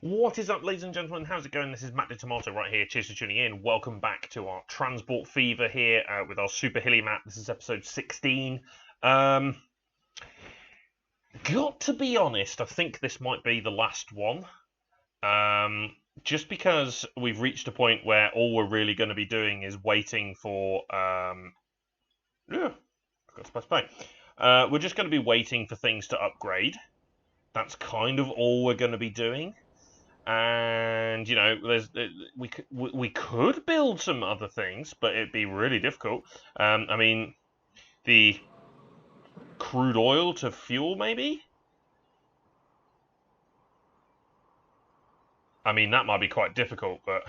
What is up, ladies and gentlemen? How's it going? This is Matt the Tomato right here. Cheers for tuning in. Welcome back to our Transport Fever here with our Super Hilly map. This is episode 16. Got to be honest, I think this might be the last one. Just because we've reached a point where all we're really going to be doing is waiting for... forgot to press play. We're just going to be waiting for things to upgrade. That's kind of all we're going to be doing. And you know, we could build some other things, but it'd be really difficult. I mean, the crude oil to fuel, maybe. I mean, that might be quite difficult, but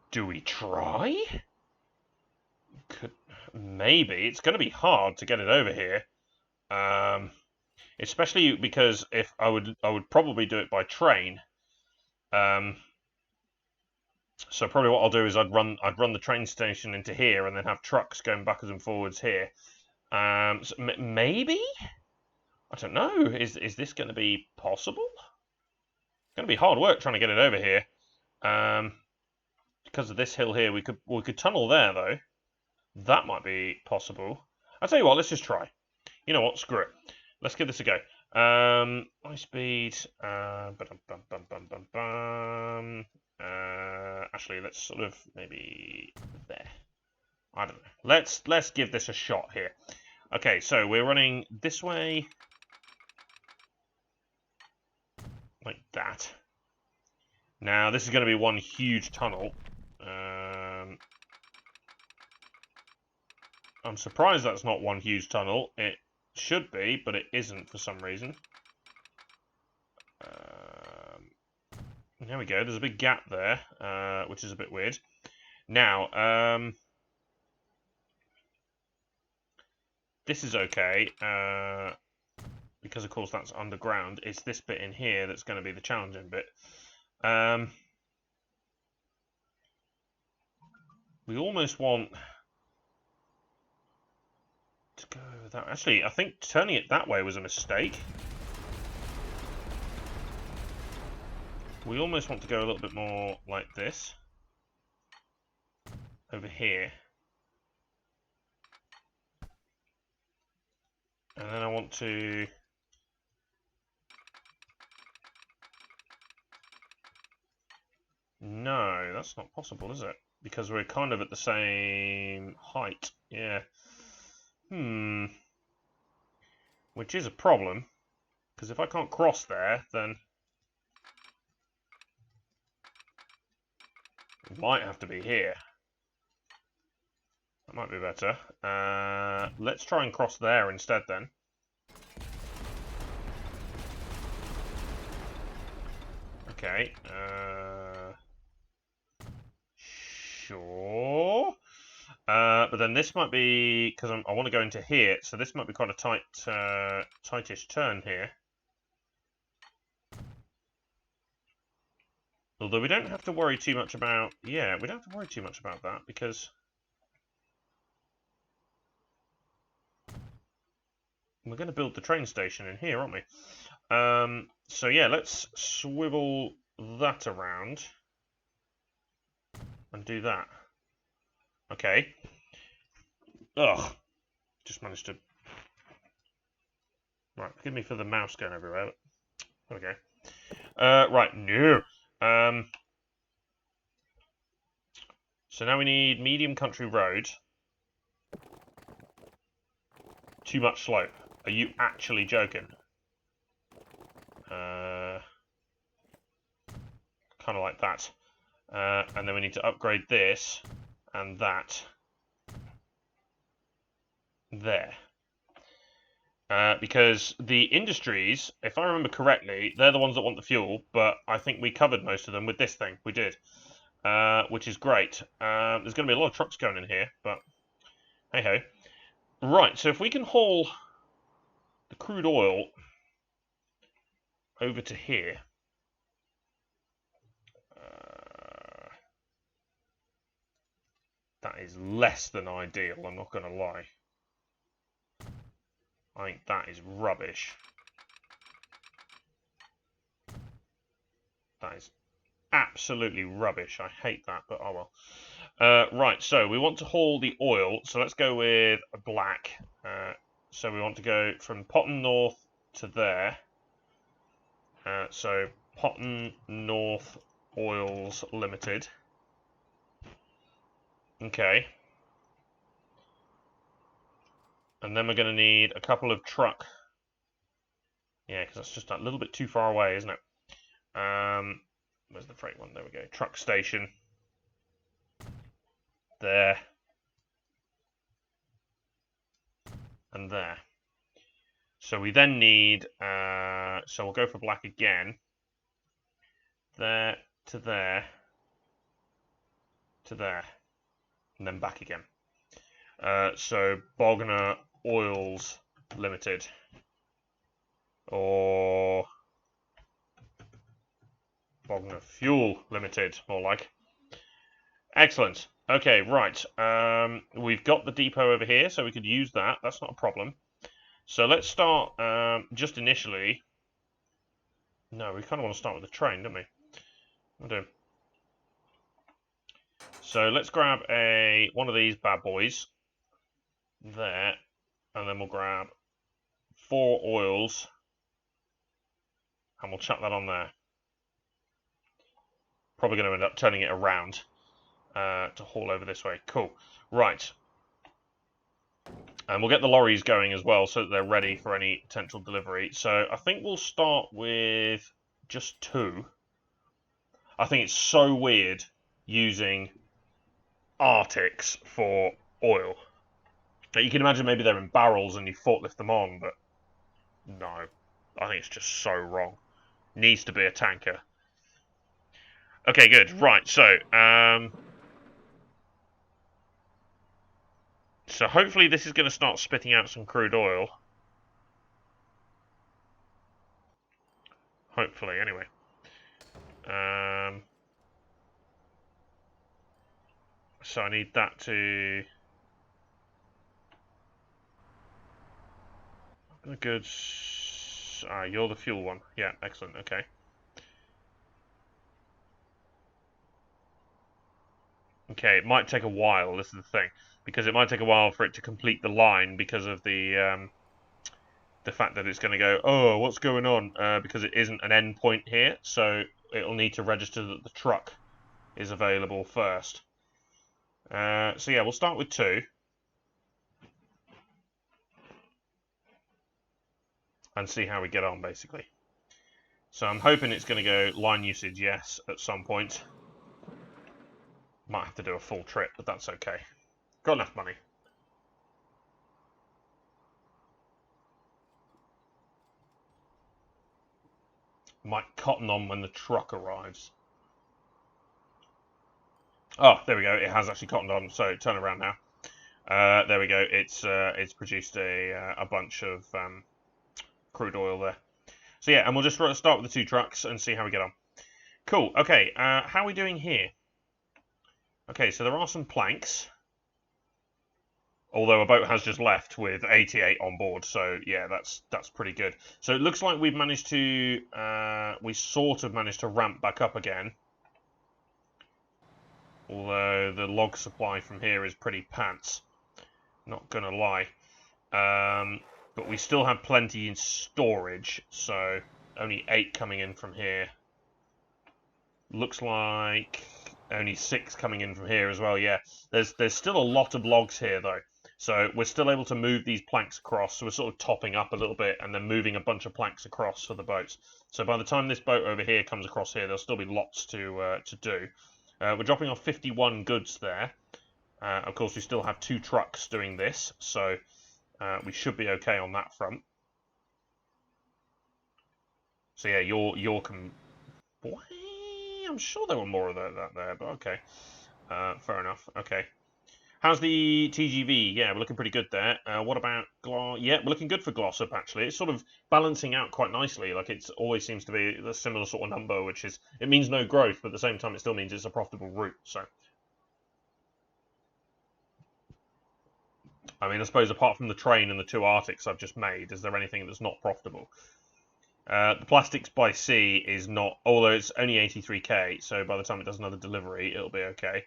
do we try? Maybe it's going to be hard to get it over here. Especially because if I would probably do it by train. So probably what I'll do is I'd run the train station into here and then have trucks going backwards and forwards here. So maybe, I don't know. Is this going to be possible? It's going to be hard work trying to get it over here. Because of this hill here, we could tunnel there though. That might be possible. I'll tell you what. Let's just try. You know what? Screw it. Let's give this a go. High speed. Actually, let's sort of maybe there. I don't know. Let's give this a shot here. Okay, so we're running this way, like that. Now this is going to be one huge tunnel. I'm surprised that's not one huge tunnel. It should be, but it isn't for some reason. There we go. There's a big gap there, which is a bit weird. Now, this is okay, because of course that's underground. It's this bit in here that's going to be the challenging bit. We almost want to go that. Actually, I think turning it that way was a mistake. We almost want to go a little bit more like this. Over here. And then I want to... No, that's not possible, is it? Because we're kind of at the same height. Yeah. Which is a problem. Because if I can't cross there, then... it might have to be here. That might be better. Let's try and cross there instead then. Okay. Sure. But then this might be, because I want to go into here, so this might be quite a tightish turn here. Although we don't have to worry too much about... yeah, we don't have to worry too much about that, because... we're going to build the train station in here, aren't we? So yeah, let's swivel that around. And do that. Okay. Ugh. Just managed to... right, forgive me for the mouse going everywhere. Okay. Right, no. So now we need medium country road. Too much slope. Are you actually joking? Kind of like that. And then we need to upgrade this and that. There. Because the industries, if I remember correctly, they're the ones that want the fuel, but I think we covered most of them with this thing. We did. Which is great. There's going to be a lot of trucks going in here, but hey-ho. Right, so if we can haul the crude oil over to here. That is less than ideal, I'm not going to lie. I think that is rubbish. That is absolutely rubbish. I hate that, but oh well. Right, so we want to haul the oil, so let's go with black. So we want to go from Potton North to there. So Potton North Oils Limited. Okay. And then we're going to need a couple of truck. Yeah, because that's just a little bit too far away, isn't it? Where's the freight one? There we go. Truck station. There. And there. So we then need, so we'll go for black again. There to there. To there. And then back again. So Bogner Oils Limited. Or Bogner Fuel Limited, more like. Excellent. Okay, right. We've got the depot over here, so we could use that. That's not a problem. So let's start just initially. No, we kind of want to start with the train, don't we? We'll do. So let's grab one of these bad boys. There. And then we'll grab 4 oils. And we'll chuck that on there. Probably going to end up turning it around to haul over this way. Cool. Right. And we'll get the lorries going as well so that they're ready for any potential delivery. So I think we'll start with just 2. I think it's so weird using Arctics for oil. Now, you can imagine maybe they're in barrels and you forklift them on, but no. I think it's just so wrong. Needs to be a tanker. Okay, good. Right, so hopefully this is going to start spitting out some crude oil. Hopefully, anyway. So I need that to... Good. You're the fuel one. Yeah, excellent. Okay. Okay, it might take a while. This is the thing, because it might take a while for it to complete the line because of the fact that it's going to go. Oh, what's going on? Because it isn't an endpoint here, so it'll need to register that the truck is available first. So yeah, we'll start with 2. And see how we get on, basically. So I'm hoping it's going to go line usage, yes, at some point. Might have to do a full trip, but that's okay. Got enough money. Might cotton on when the truck arrives. Oh, there we go. It has actually cottoned on, so turn around now. There we go. It's produced a bunch of crude oil there. So yeah, and we'll just start with the 2 trucks and see how we get on. Cool. Okay, how are we doing here? Okay, so there are some planks. Although a boat has just left with 88 on board, so yeah, that's pretty good. So it looks like we've managed to, we sort of managed to ramp back up again. Although the log supply from here is pretty pants. Not gonna lie. But we still have plenty in storage, so only 8 coming in from here. Looks like only 6 coming in from here as well, yeah. There's still a lot of logs here, though. So we're still able to move these planks across, so we're sort of topping up a little bit and then moving a bunch of planks across for the boats. So by the time this boat over here comes across here, there'll still be lots to do. We're dropping off 51 goods there. Of course, we still have 2 trucks doing this, so we should be okay on that front. So yeah, your boy, I'm sure there were more of that there, but okay. Fair enough. Okay. How's the TGV? Yeah, we're looking pretty good there. What about Gloss? Yeah, we're looking good for Glossop, actually. It's sort of balancing out quite nicely. Like, it always seems to be a similar sort of number, which is, it means no growth, but at the same time, it still means it's a profitable route, so. I mean, I suppose apart from the train and the 2 Arctics I've just made, is there anything that's not profitable? The plastics by sea is not, although it's only 83k, so by the time it does another delivery, it'll be okay.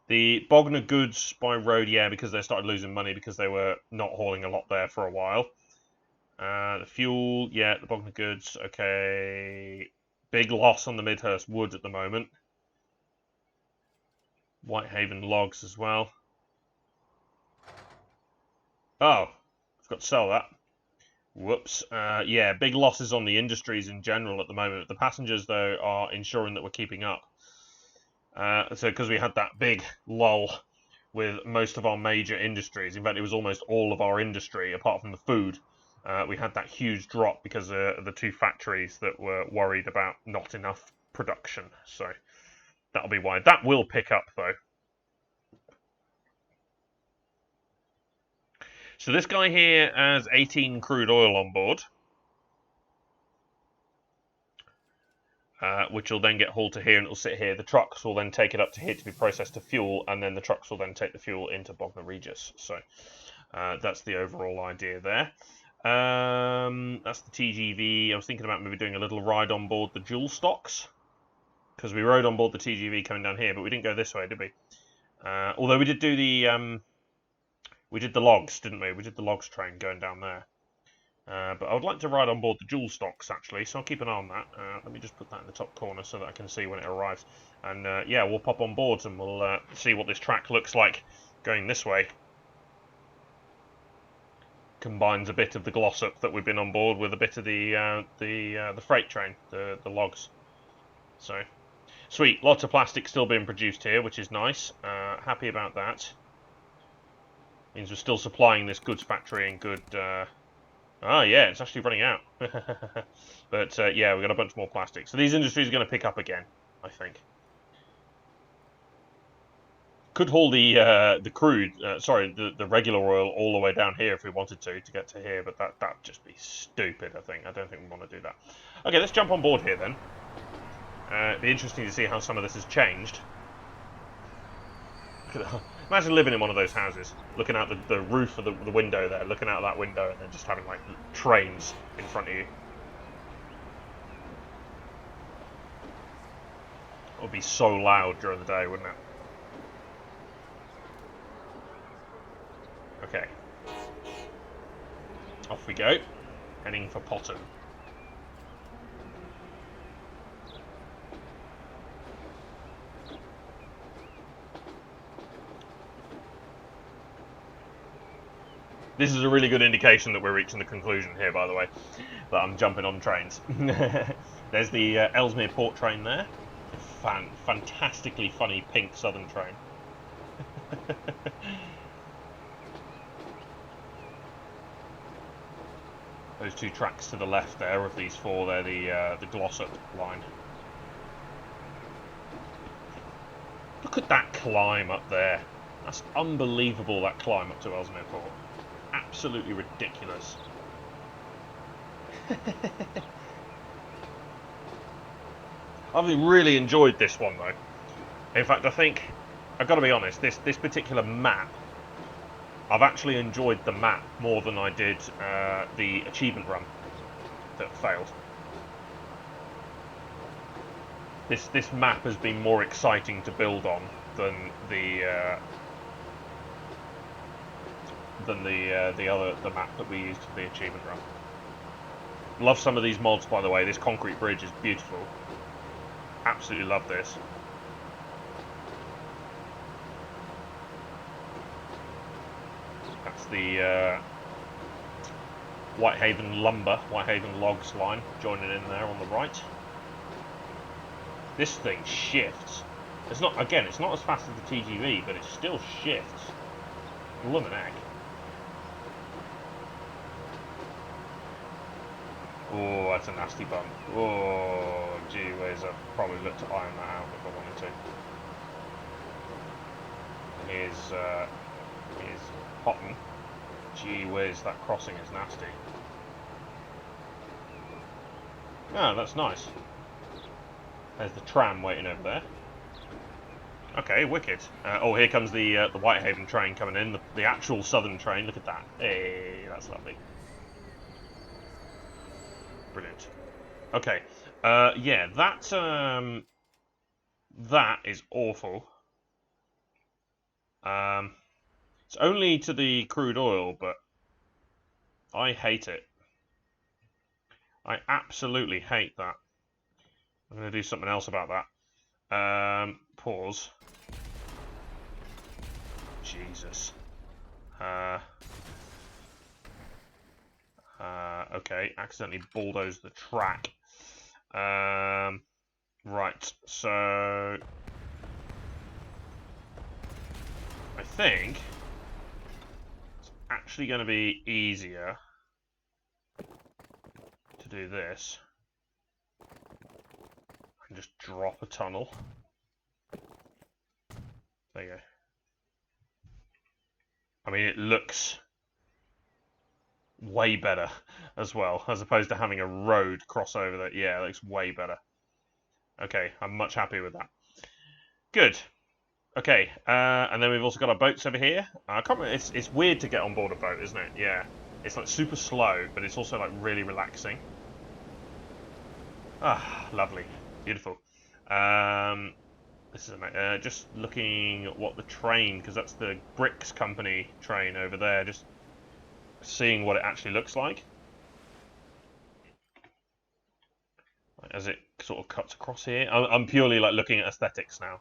The Bognor goods by road, yeah, because they started losing money because they were not hauling a lot there for a while. The fuel, yeah, the Bognor goods, okay. Big loss on the Midhurst wood at the moment. Whitehaven logs as well. Oh, I've got to sell that. Whoops. Yeah, big losses on the industries in general at the moment. The passengers, though, are ensuring that we're keeping up. So because we had that big lull with most of our major industries, in fact, it was almost all of our industry, apart from the food. We had that huge drop because of the two factories that were worried about not enough production. So that'll be why. That will pick up, though. So this guy here has 18 crude oil on board. Which will then get hauled to here and it'll sit here. The trucks will then take it up to here to be processed to fuel, and then the trucks will then take the fuel into Bognor Regis. So that's the overall idea there. That's the TGV. I was thinking about maybe doing a little ride on board the dual stocks, because we rode on board the TGV coming down here, but we didn't go this way, did we? Although we did do the logs, didn't we? We did the logs train going down there. But I would like to ride on board the dual stocks, actually, so I'll keep an eye on that. Let me just put that in the top corner so that I can see when it arrives. And yeah, we'll pop on board and we'll see what this track looks like going this way. Combines a bit of the Glossop that we've been on board with a bit of the freight train, the logs. So, sweet. Lots of plastic still being produced here, which is nice. Happy about that. Means we're still supplying this goods factory in good... Ah, yeah, it's actually running out. But, yeah, we've got a bunch more plastic. So these industries are going to pick up again, I think. Could haul the crude, the regular oil all the way down here if we wanted to get to here, but that'd just be stupid, I think. I don't think we want to do that. Okay, let's jump on board here, then. It'd be interesting to see how some of this has changed. Imagine living in one of those houses, looking out the roof of the window there, looking out that window, and then just having, like, trains in front of you. It would be so loud during the day, wouldn't it? Okay. Off we go. Heading for Potton. This is a really good indication that we're reaching the conclusion here, by the way, that I'm jumping on trains. There's the Ellesmere Port train there. Fantastically funny pink southern train. Those two tracks to the left there of these four, they're the Glossop line. Look at that climb up there. That's unbelievable, that climb up to Ellesmere Port. Absolutely ridiculous. I've really enjoyed this one, though. In fact, I think, I've got to be honest, this particular map, I've actually enjoyed the map more than I did the achievement run that failed. This map has been more exciting to build on than the map that we used for the achievement run. Love some of these mods, by the way. This concrete bridge is beautiful. Absolutely love this. That's the Whitehaven logs line joining in there on the right. This thing shifts. It's not as fast as the TGV, but it still shifts. Bloomin' heck. Oh, that's a nasty bump. Oh, gee whiz, I'd probably look to iron that out if I wanted to. Here's Potton. Gee whiz, that crossing is nasty. Ah, that's nice. There's the tram waiting over there. Okay, wicked. Oh, here comes the Whitehaven train coming in, the actual southern train. Look at that. Hey, that's lovely. Brilliant. Okay. Yeah, that is awful. It's only to the crude oil, but I hate it. I absolutely hate that. I'm going to do something else about that. Pause. Jesus. Okay, accidentally bulldozed the track. Right, so I think it's actually going to be easier to do this and just drop a tunnel. There you go. I mean, it looks way better as well, as opposed to having a road cross over that. Yeah, it looks way better. Okay, I'm much happier with that. Good. Okay, and then we've also got our boats over here. I can't remember, it's weird to get on board a boat, isn't it? Yeah. It's like super slow, but it's also like really relaxing. Ah, lovely. Beautiful. This is just looking at what the train, because that's the Bricks Company train over there, just seeing what it actually looks like. As it sort of cuts across here. I'm purely like looking at aesthetics now.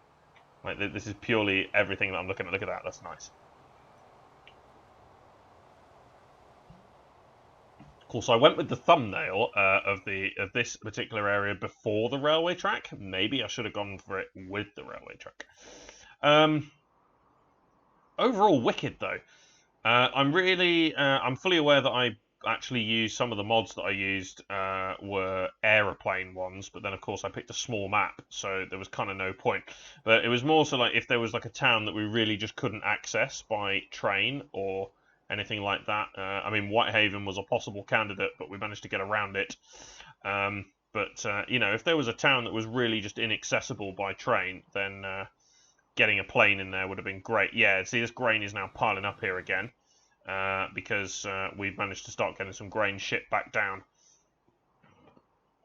Like this is purely everything that I'm looking at. Look at that. That's nice. Cool. So I went with the thumbnail of this particular area before the railway track. Maybe I should have gone for it with the railway track. Overall, wicked though. I'm fully aware that I actually used some of the mods that I used were aeroplane ones, but then of course I picked a small map, so there was kind of no point. But it was more so like if there was like a town that we really just couldn't access by train or anything like that. I mean, Whitehaven was a possible candidate, but we managed to get around it. But you know, if there was a town that was really just inaccessible by train, then getting a plane in there would have been great. Yeah, see, this grain is now piling up here again because we've managed to start getting some grain shipped back down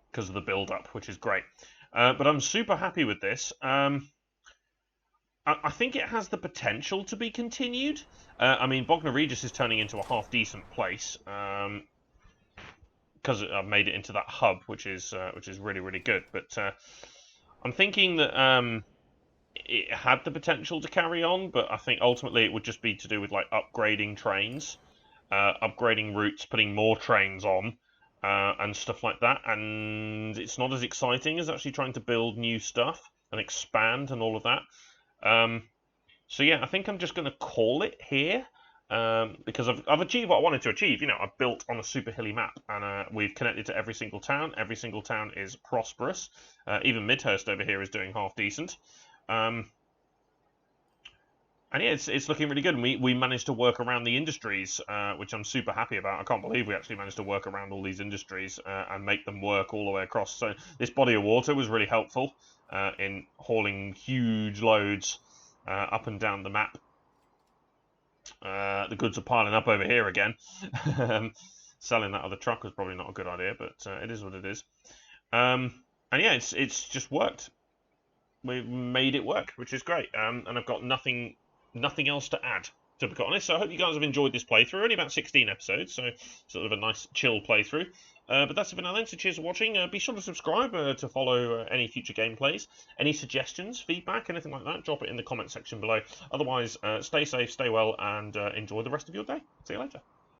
because of the build-up, which is great. But I'm super happy with this. I think it has the potential to be continued. I mean, Bognor Regis is turning into a half-decent place because I've made it into that hub, which is really, really good. But I'm thinking that it had the potential to carry on, but I think ultimately it would just be to do with like upgrading trains, upgrading routes, putting more trains on, and stuff like that. And it's not as exciting as actually trying to build new stuff and expand and all of that. So yeah, I think I'm just going to call it here because I've achieved what I wanted to achieve. You know, I've built on a super hilly map, and we've connected to every single town. Every single town is prosperous. Even Midhurst over here is doing half decent. And yeah, it's looking really good. And we managed to work around the industries, which I'm super happy about. I can't believe we actually managed to work around all these industries and make them work all the way across. So this body of water was really helpful in hauling huge loads up and down the map. The goods are piling up over here again. Selling that other truck was probably not a good idea, but it is what it is. And yeah, it's just worked. We've made it work, which is great. And I've got nothing else to add, to be quite honest. So I hope you guys have enjoyed this playthrough. Only about 16 episodes, so sort of a nice chill playthrough. But that's it for now then, so cheers for watching. Be sure to subscribe to follow any future gameplays. Any suggestions, feedback, anything like that, drop it in the comment section below. Otherwise, stay safe, stay well, and enjoy the rest of your day. See you later.